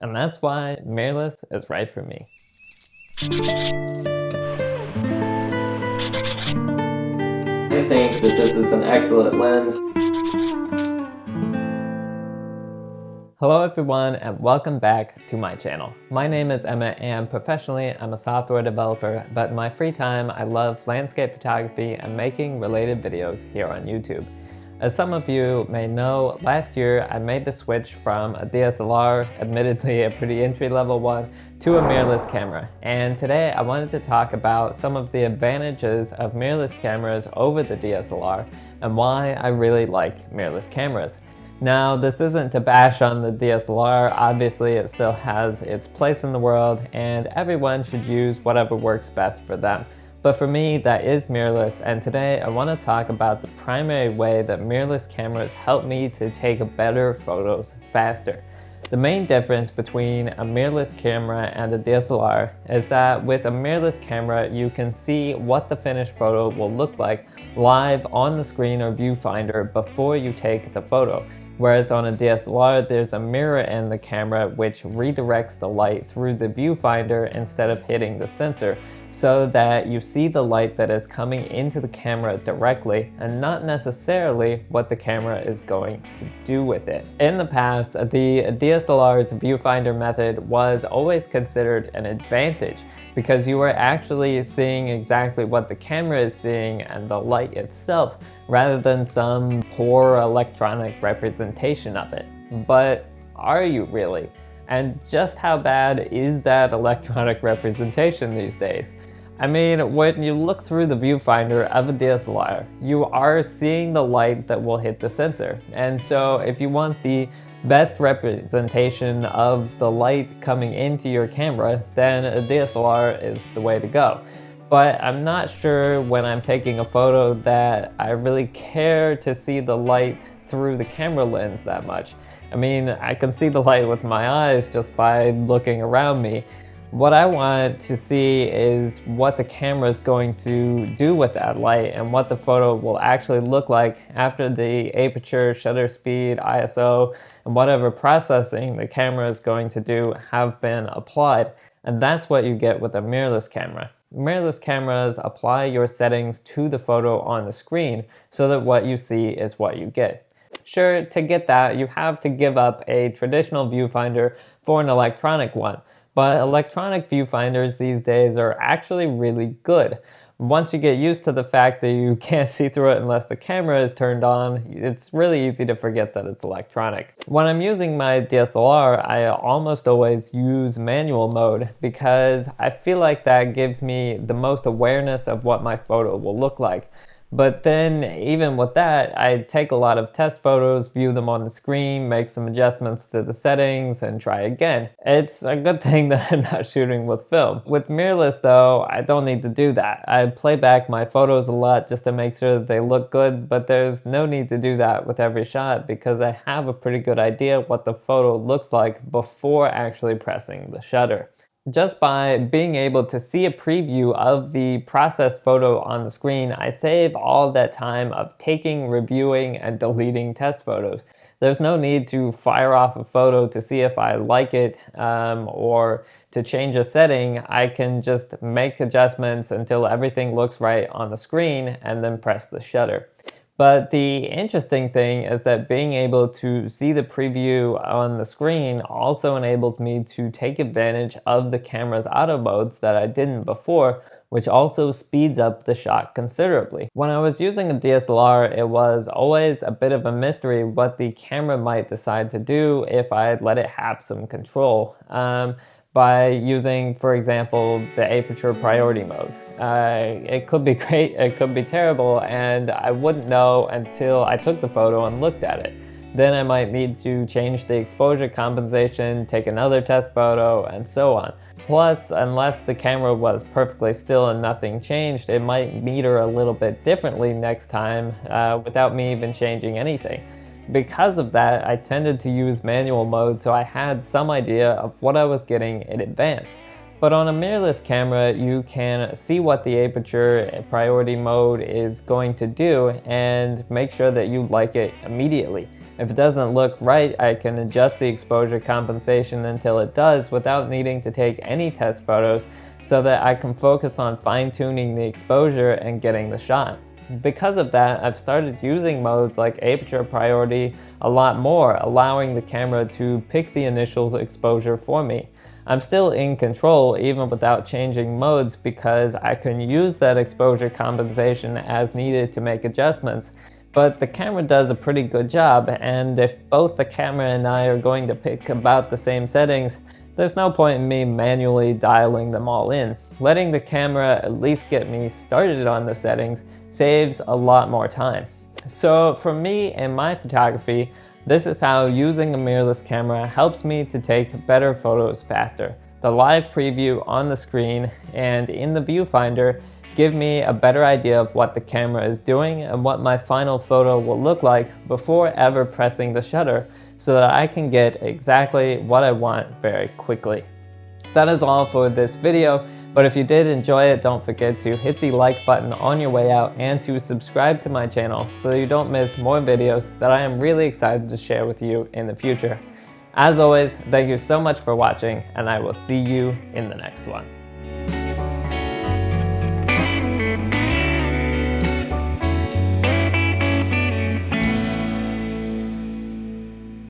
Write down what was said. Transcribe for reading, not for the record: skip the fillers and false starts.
and that's why mirrorless is right for me. I think that this is an excellent lens. Hello everyone and welcome back to my channel. My name is Emma and professionally I'm a software developer, but in my free time I love landscape photography and making related videos here on YouTube. As some of you may know, last year I made the switch from a DSLR, admittedly a pretty entry-level one, to a mirrorless camera. And today I wanted to talk about some of the advantages of mirrorless cameras over the DSLR and why I really like mirrorless cameras. Now, this isn't to bash on the DSLR, obviously it still has its place in the world and everyone should use whatever works best for them. But for me, that is mirrorless, and today I want to talk about the primary way that mirrorless cameras help me to take better photos faster. The main difference between a mirrorless camera and a DSLR is that with a mirrorless camera, you can see what the finished photo will look like live on the screen or viewfinder before you take the photo. Whereas on a DSLR, there's a mirror in the camera which redirects the light through the viewfinder instead of hitting the sensor, so that you see the light that is coming into the camera directly and not necessarily what the camera is going to do with it. In the past, the DSLR's viewfinder method was always considered an advantage because you were actually seeing exactly what the camera is seeing and the light itself, rather than some poor electronic representation of it. But are you really? And just how bad is that electronic representation these days? I mean, when you look through the viewfinder of a DSLR, you are seeing the light that will hit the sensor. And so if you want the best representation of the light coming into your camera, then a DSLR is the way to go. But I'm not sure when I'm taking a photo that I really care to see the light through the camera lens that much. I mean, I can see the light with my eyes just by looking around me. What I want to see is what the camera is going to do with that light and what the photo will actually look like after the aperture, shutter speed, ISO, and whatever processing the camera is going to do have been applied. And that's what you get with a mirrorless camera. Mirrorless cameras apply your settings to the photo on the screen so that what you see is what you get. Sure, to get that, you have to give up a traditional viewfinder for an electronic one, but electronic viewfinders these days are actually really good. Once you get used to the fact that you can't see through it unless the camera is turned on, it's really easy to forget that it's electronic. When I'm using my DSLR, I almost always use manual mode because I feel like that gives me the most awareness of what my photo will look like. But then, even with that, I take a lot of test photos, view them on the screen, make some adjustments to the settings, and try again. It's a good thing that I'm not shooting with film. With mirrorless though, I don't need to do that. I play back my photos a lot just to make sure that they look good, but there's no need to do that with every shot because I have a pretty good idea what the photo looks like before actually pressing the shutter. Just by being able to see a preview of the processed photo on the screen, I save all that time of taking, reviewing, and deleting test photos. There's no need to fire off a photo to see if I like it or to change a setting. I can just make adjustments until everything looks right on the screen and then press the shutter. But the interesting thing is that being able to see the preview on the screen also enables me to take advantage of the camera's auto modes that I didn't before, which also speeds up the shot considerably. When I was using a DSLR, it was always a bit of a mystery what the camera might decide to do if I let it have some control. By using, for example, the aperture priority mode. It could be great, it could be terrible, and I wouldn't know until I took the photo and looked at it. Then I might need to change the exposure compensation, take another test photo, and so on. Plus, unless the camera was perfectly still and nothing changed, it might meter a little bit differently next time without me even changing anything. Because of that, I tended to use manual mode, so I had some idea of what I was getting in advance. But on a mirrorless camera, you can see what the aperture priority mode is going to do and make sure that you like it immediately. If it doesn't look right, I can adjust the exposure compensation until it does without needing to take any test photos, so that I can focus on fine-tuning the exposure and getting the shot. Because of that, I've started using modes like aperture priority a lot more, allowing the camera to pick the initial exposure for me. I'm still in control even without changing modes, because I can use that exposure compensation as needed to make adjustments. But the camera does a pretty good job, and if both the camera and I are going to pick about the same settings, there's no point in me manually dialing them all in. Letting the camera at least get me started on the settings saves a lot more time. So for me and my photography, this is how using a mirrorless camera helps me to take better photos faster. The live preview on the screen and in the viewfinder give me a better idea of what the camera is doing and what my final photo will look like before ever pressing the shutter, so that I can get exactly what I want very quickly. That is all for this video, but if you did enjoy it, don't forget to hit the like button on your way out and to subscribe to my channel so that you don't miss more videos that I am really excited to share with you in the future. As always, thank you so much for watching, and I will see you in the next one.